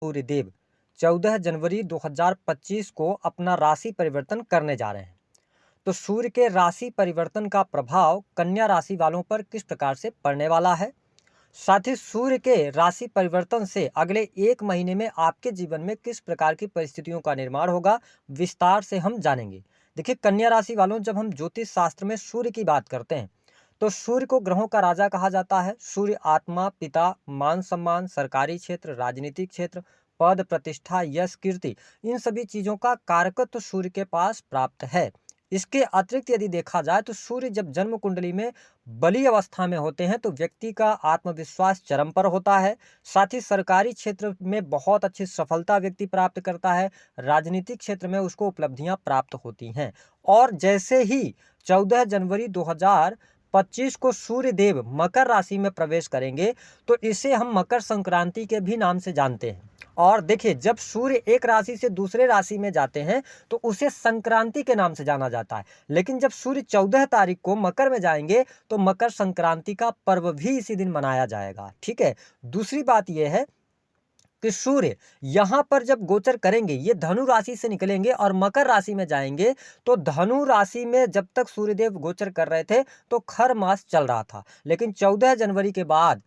सूर्यदेव 14 जनवरी 2025 को अपना राशि परिवर्तन करने जा रहे हैं। तो सूर्य के राशि परिवर्तन का प्रभाव कन्या राशि वालों पर किस प्रकार से पड़ने वाला है, साथ ही सूर्य के राशि परिवर्तन से अगले 1 महीने में आपके जीवन में किस प्रकार की परिस्थितियों का निर्माण होगा, विस्तार से हम जानेंगे। देखिए कन्या राशि वालों, जब हम ज्योतिष शास्त्र में सूर्य की बात करते हैं तो सूर्य को ग्रहों का राजा कहा जाता है। सूर्य आत्मा, पिता, मान सम्मान, सरकारी क्षेत्र, राजनीतिक क्षेत्र, पद प्रतिष्ठा, यश, कीर्ति, इन सभी चीजों का कारकत्व सूर्य के पास प्राप्त है। इसके अतिरिक्त यदि देखा जाए तो सूर्य जब जन्म कुंडली में बली अवस्था में होते हैं तो व्यक्ति का आत्मविश्वास चरम पर होता है। साथ ही सरकारी क्षेत्र में बहुत अच्छी सफलता व्यक्ति प्राप्त करता है, राजनीतिक क्षेत्र में उसको उपलब्धियां प्राप्त होती हैं। और जैसे ही 14 जनवरी 2025 को सूर्य देव मकर राशि में प्रवेश करेंगे तो इसे हम मकर संक्रांति के भी नाम से जानते हैं। और देखिए जब सूर्य एक राशि से दूसरे राशि में जाते हैं तो उसे संक्रांति के नाम से जाना जाता है, लेकिन जब सूर्य 14 तारीख को मकर में जाएंगे तो मकर संक्रांति का पर्व भी इसी दिन मनाया जाएगा। ठीक है। दूसरी बात यह है कि सूर्य यहां पर जब गोचर करेंगे, ये धनु राशि से निकलेंगे और मकर राशि में जाएंगे, तो धनु राशि में जब तक सूर्यदेव गोचर कर रहे थे तो खर मास चल रहा था, लेकिन 14 जनवरी के बाद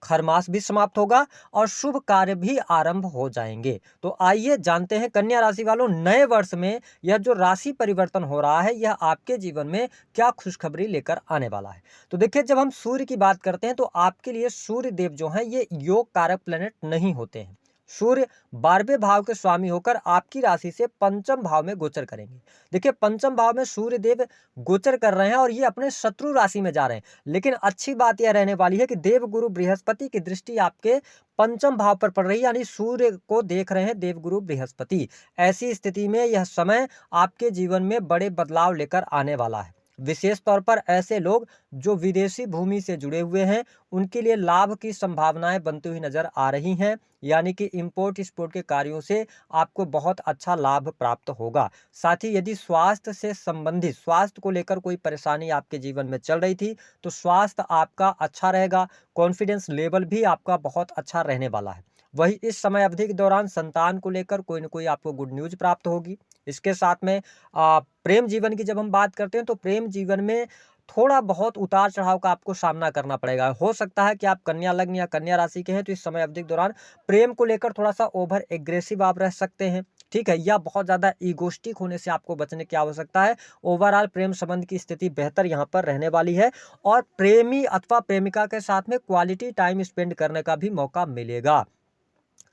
खर मास भी समाप्त होगा और शुभ कार्य भी आरंभ हो जाएंगे। तो आइए जानते हैं कन्या राशि वालों, नए वर्ष में यह जो राशि परिवर्तन हो रहा है यह आपके जीवन में क्या खुशखबरी लेकर आने वाला है। तो देखिए जब हम सूर्य की बात करते हैं तो आपके लिए सूर्य देव जो हैं ये योग कारक प्लेनेट नहीं होते हैं। सूर्य 12वें भाव के स्वामी होकर आपकी राशि से पंचम भाव में गोचर करेंगे। देखिए पंचम भाव में सूर्य देव गोचर कर रहे हैं और ये अपने शत्रु राशि में जा रहे हैं, लेकिन अच्छी बात यह रहने वाली है कि देवगुरु बृहस्पति की दृष्टि आपके पंचम भाव पर पड़ रही है, यानी सूर्य को देख रहे हैं देवगुरु बृहस्पति। ऐसी स्थिति में यह समय आपके जीवन में बड़े बदलाव लेकर आने वाला है। विशेष तौर पर ऐसे लोग जो विदेशी भूमि से जुड़े हुए हैं उनके लिए लाभ की संभावनाएं बनती हुई नजर आ रही हैं, यानी कि इंपोर्ट एक्सपोर्ट के कार्यों से आपको बहुत अच्छा लाभ प्राप्त होगा। साथ ही यदि स्वास्थ्य से संबंधित, स्वास्थ्य को लेकर कोई परेशानी आपके जीवन में चल रही थी तो स्वास्थ्य आपका अच्छा रहेगा, कॉन्फिडेंस लेवल भी आपका बहुत अच्छा रहने वाला है। वही इस समय अवधि के दौरान संतान को लेकर कोई न कोई आपको गुड न्यूज प्राप्त होगी। इसके साथ में प्रेम जीवन की जब हम बात करते हैं तो प्रेम जीवन में थोड़ा बहुत उतार चढ़ाव का आपको सामना करना पड़ेगा। हो सकता है कि आप कन्या लग्न या कन्या राशि के हैं तो इस समय अवधि के दौरान प्रेम को लेकर थोड़ा सा ओवर एग्रेसिव आप रह सकते हैं। ठीक है, या बहुत ज्यादा ईगोस्टिक होने से आपको बचने की आवश्यकता है। ओवरऑल प्रेम संबंध की स्थिति बेहतर यहाँ पर रहने वाली है और प्रेमी अथवा प्रेमिका के साथ में क्वालिटी टाइम स्पेंड करने का भी मौका मिलेगा।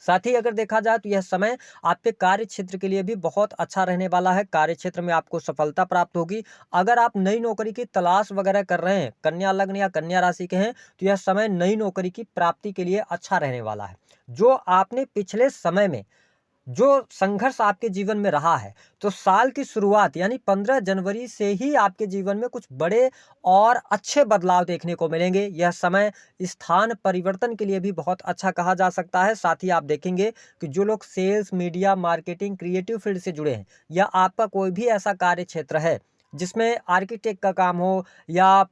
साथ ही अगर देखा जाए तो यह समय आपके कार्य क्षेत्र के लिए भी बहुत अच्छा रहने वाला है। कार्य क्षेत्र में आपको सफलता प्राप्त होगी। अगर आप नई नौकरी की तलाश वगैरह कर रहे हैं, कन्या लग्न या कन्या राशि के हैं, तो यह समय नई नौकरी की प्राप्ति के लिए अच्छा रहने वाला है। जो आपने पिछले समय में जो संघर्ष आपके जीवन में रहा है, तो साल की शुरुआत यानी 15 जनवरी से ही आपके जीवन में कुछ बड़े और अच्छे बदलाव देखने को मिलेंगे। यह समय स्थान परिवर्तन के लिए भी बहुत अच्छा कहा जा सकता है। साथ ही आप देखेंगे कि जो लोग sales, media, marketing, creative field से जुड़े हैं या आपका कोई भी ऐसा कार्य क्षेत्र है जिसमें आर्किटेक्ट का काम हो या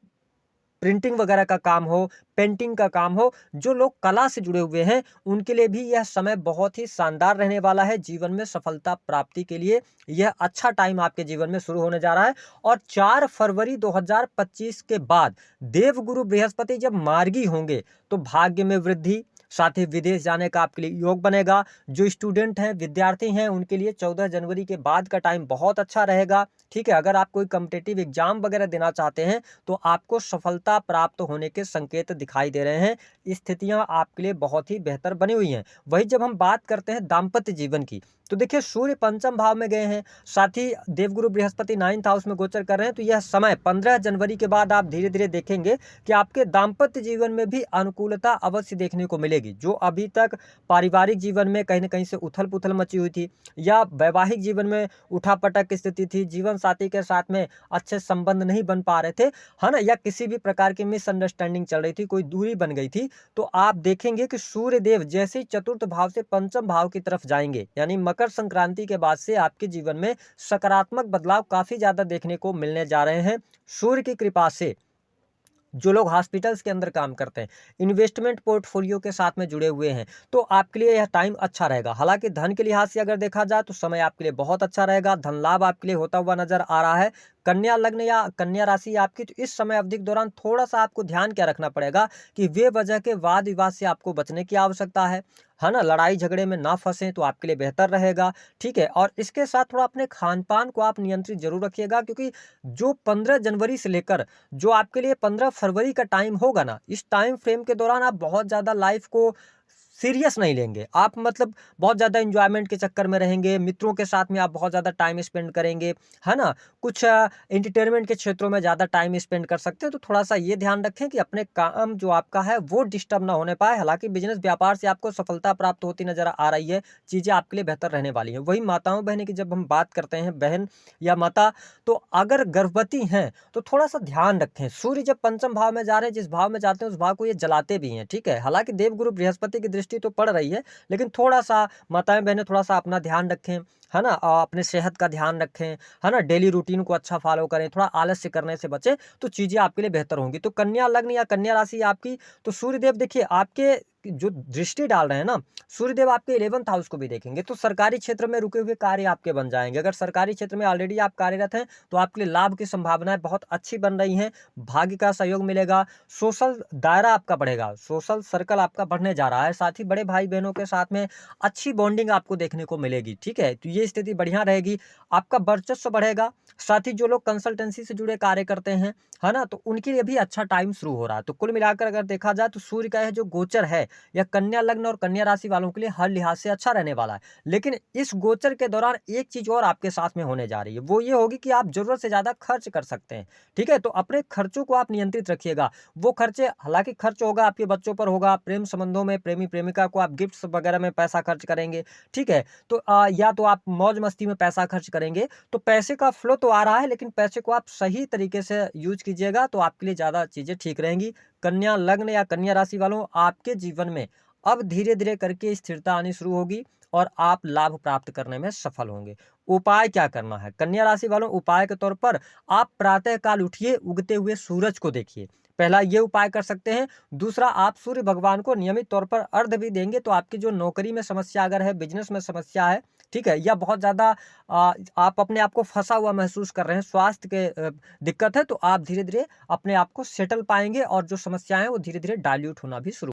प्रिंटिंग वगैरह का काम हो, पेंटिंग का काम हो, जो लोग कला से जुड़े हुए हैं उनके लिए भी यह समय बहुत ही शानदार रहने वाला है। जीवन में सफलता प्राप्ति के लिए यह अच्छा टाइम आपके जीवन में शुरू होने जा रहा है। और 4 फरवरी 2025 के बाद देवगुरु बृहस्पति जब मार्गी होंगे तो भाग्य में वृद्धि, साथ ही विदेश जाने का आपके लिए योग बनेगा। जो स्टूडेंट हैं, विद्यार्थी हैं, उनके लिए 14 जनवरी के बाद का टाइम बहुत अच्छा रहेगा। ठीक है, अगर आप कोई कॉम्पिटिटिव एग्जाम वगैरह देना चाहते हैं तो आपको सफलता प्राप्त होने के संकेत दिखाई दे रहे हैं। स्थितियां आपके लिए बहुत ही बेहतर बनी हुई हैं। वही जब हम बात करते हैं दाम्पत्य जीवन की, तो देखिए सूर्य पंचम भाव में गए हैं, साथ ही देवगुरु बृहस्पति 9th हाउस में गोचर कर रहे हैं। तो यह समय 15 जनवरी के बाद आप धीरे धीरे देखेंगे कि आपके दाम्पत्य जीवन में भी अनुकूलता अवश्य देखने को मिलेगी। जो अभी तक पारिवारिक जीवन में कहीं न कहीं से उथल पुथल मची हुई थी या वैवाहिक जीवन में उठापटक की स्थिति थी, जीवन साथी के साथ में अच्छे संबंध नहीं बन पा रहे थे, है ना, या किसी भी प्रकार की मिसअंडरस्टैंडिंग चल रही थी, कोई दूरी बन गई थी, तो आप देखेंगे कि सूर्य देव जैसे ही चतुर्थ भाव से पंचम भाव की तरफ जाएंगे, यानी मकर संक्रांति के बाद से आपके जीवन में सकारात्मक बदलाव काफी ज्यादा देखने को मिलने जा रहे हैं। सूर्य की कृपा से जो लोग हॉस्पिटल्स के अंदर काम करते हैं, इन्वेस्टमेंट पोर्टफोलियो के साथ में जुड़े हुए हैं, तो आपके लिए यह टाइम अच्छा रहेगा। हालांकि धन के लिहाज से अगर देखा जाए तो समय आपके लिए बहुत अच्छा रहेगा, धन लाभ आपके लिए होता हुआ नजर आ रहा है। कन्या लग्न या कन्या राशि आपकी, तो इस समय अवधि के दौरान थोड़ा सा आपको ध्यान क्या रखना पड़ेगा कि वे वजह के वाद विवाद से आपको बचने की आवश्यकता है ना, लड़ाई झगड़े में ना फंसें तो आपके लिए बेहतर रहेगा। ठीक है, और इसके साथ थोड़ा अपने खान पान को आप नियंत्रित जरूर रखिएगा, क्योंकि जो 15 जनवरी से लेकर जो आपके लिए 15 फरवरी का टाइम होगा ना, इस टाइम फ्रेम के दौरान आप बहुत ज़्यादा लाइफ को सीरियस नहीं लेंगे। आप मतलब बहुत ज़्यादा एंजॉयमेंट के चक्कर में रहेंगे, मित्रों के साथ में आप बहुत ज़्यादा टाइम स्पेंड करेंगे, है ना। कुछ एंटरटेनमेंट के क्षेत्रों में ज़्यादा टाइम स्पेंड कर सकते हैं, तो थोड़ा सा ये ध्यान रखें कि अपने काम जो आपका है वो डिस्टर्ब ना होने पाए। हालांकि बिजनेस व्यापार से आपको सफलता प्राप्त होती नजर आ रही है, चीज़ें आपके लिए बेहतर रहने वाली हैं। वही माताओं बहनों की जब हम बात करते हैं, बहन या माता, तो अगर गर्भवती हैं तो थोड़ा सा ध्यान रखें। सूर्य जब पंचम भाव में जा रहे हैं, जिस भाव में जाते हैं उस भाव को ये जलाते भी हैं। ठीक है, हालांकि देवगुरु बृहस्पति की दृष्टि तो पड़ रही है, लेकिन थोड़ा सा माताएं बहनें थोड़ा सा अपना ध्यान रखें, है ना, अपने सेहत का ध्यान रखें, है ना, डेली रूटीन को अच्छा फॉलो करें, थोड़ा आलस्य करने से बचें, तो चीजें आपके लिए बेहतर होंगी। तो कन्या लग्न या कन्या राशि आपकी, तो सूर्यदेव देखिए आपके जो दृष्टि डाल रहे हैं ना, सूर्यदेव आपके 11th हाउस को भी देखेंगे, तो सरकारी क्षेत्र में रुके हुए कार्य आपके बन जाएंगे। अगर सरकारी क्षेत्र में ऑलरेडी आप कार्यरत हैं तो आपके लिए लाभ की संभावनाएं बहुत अच्छी बन रही हैं, भाग्य का सहयोग मिलेगा, सोशल दायरा आपका बढ़ेगा, सोशल सर्कल आपका बढ़ने जा रहा है, साथ ही बड़े भाई बहनों के साथ में अच्छी बॉन्डिंग आपको देखने को मिलेगी। ठीक है, तो ये स्थिति बढ़िया रहेगी, आपका वर्चस्व बढ़ेगा। साथ ही जो लोग कंसल्टेंसी से जुड़े कार्य करते हैं, है ना, तो उनके लिए भी अच्छा टाइम शुरू हो रहा है। तो कुल मिलाकर अगर देखा जाए तो सूर्य का यह जो गोचर है, यह कन्या लग्न और कन्या राशि वालों के लिए हर लिहाज से अच्छा रहने वाला है। लेकिन इस गोचर के दौरान एक चीज और आपके साथ में होने जा रही है, वो ये होगी कि आप जरूरत से ज्यादा खर्च कर सकते हैं। ठीक है, तो अपने खर्चों को आप नियंत्रित रखिएगा। वो खर्चे, हालांकि खर्च होगा आपके बच्चों पर होगा, प्रेम संबंधों में प्रेमी प्रेमिका को आप गिफ्ट्स वगैरह में पैसा खर्च करेंगे। ठीक है, तो या तो आप मौज मस्ती में पैसा खर्च करेंगे, तो पैसे का फ्लो तो आ रहा है, लेकिन पैसे को आप सही तरीके से यूज कीजिएगा तो आपके लिए ज्यादा चीजें ठीक रहेंगी। कन्या लग्न या कन्या राशि वालों, आपके जीवन में अब धीरे धीरे करके स्थिरता आनी शुरू होगी और आप लाभ प्राप्त करने में सफल होंगे। उपाय क्या करना है कन्या राशि वालों, उपाय के तौर पर आप प्रातः काल उठिए, उगते हुए सूरज को देखिए, पहला ये उपाय कर सकते हैं। दूसरा, आप सूर्य भगवान को नियमित तौर पर अर्घ भी देंगे तो आपकी जो नौकरी में समस्या अगर है, बिजनेस में समस्या है, ठीक है, या बहुत ज्यादा आप अपने आप को फंसा हुआ महसूस कर रहे हैं, स्वास्थ्य के दिक्कत है, तो आप धीरे धीरे अपने आप को सेटल पाएंगे और जो समस्याएं हैं वो धीरे धीरे डाइल्यूट होना भी शुरू